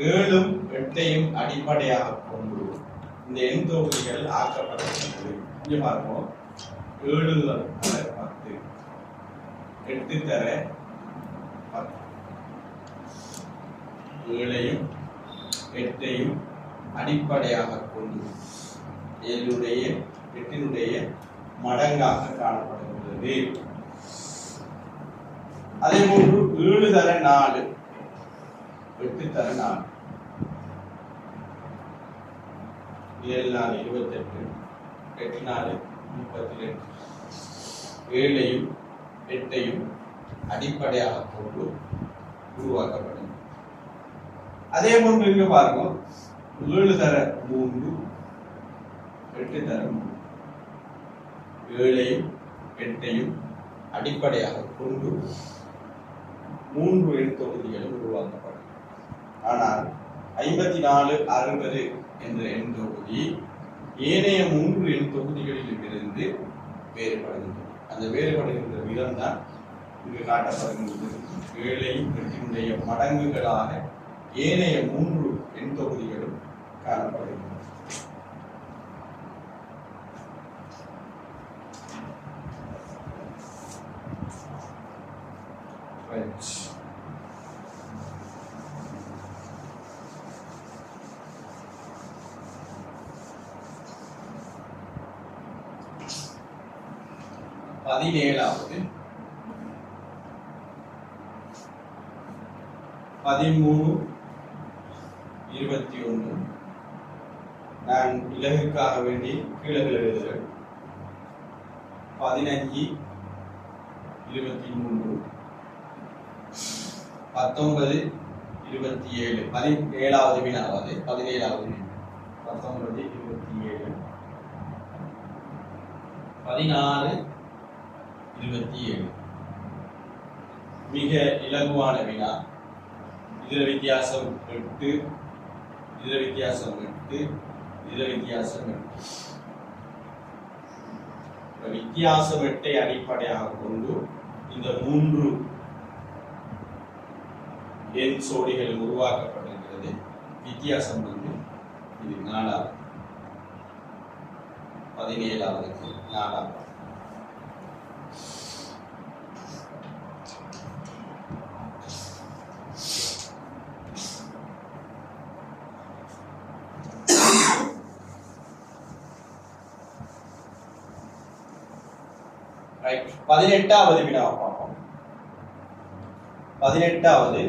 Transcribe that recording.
ஏழும் எட்டையும் அடிப்படையாக கொண்டு இந்த எண் தொகுதிகள் ஆக்கப்பட்டுள்ளது. இங்க பார்ப்போம். 7 தர 10, 8 தர 10. 7ஐயும் 8ஐயும் அடிப்படையாக கொண்டு 8னுடைய மடங்காக காணப்படுகிறது. அதே போன்று 7 தர 4, 8 தர 4, 7 4 28, 8 4 32. 7ஐயும் 8ஐயும் அடிப்படையாக கொண்டு உருவாக்கப்படும். அதே போன்று இங்க பாருங்க, 7 தர 3, 8 தர 3. 7ஐயும் 8ஐயும் அடிப்படையாக கொண்டு 3 எண் தொகுதிகளும் உருவாக்கப்படும். ஆனால் 54 60 என்ற எண் தொகுதி ஏனைய 3 எண் தொகுதிகளில் இருந்து வேறுபடுகின்றது. அந்த வேறுபடுகின்ற விதம் தான் இங்கு காட்டப்படுகின்றது. 7ஐயும் 8னுடைய மடங்குகளாக ஏனைய 3 எண் தொகுதிகளும் காணப்படுகின்றன. பதினேழாவது 13 21. நான் இலகுக்காக வேண்டி கீழே எழுதுகிறேன். 15 23, 19 27. 17வது வினாவது 17வது 19 27, 16 27. மிக இலகுவான வினா. இதுல வித்தியாசம் 8, இதுல வித்தியாசம் 8, இதுல வித்தியாசம் 8. வித்தியாசம் 8ஐ அடிப்படையாக கொண்டு இந்த 3 எண் சோடிகள் உருவாக்கப்படுகிறது. வித்தியாசம் வந்து இது 4வது, 17வது 4வது. ரைட். 18வது வினாவை பார்ப்போம். 18வது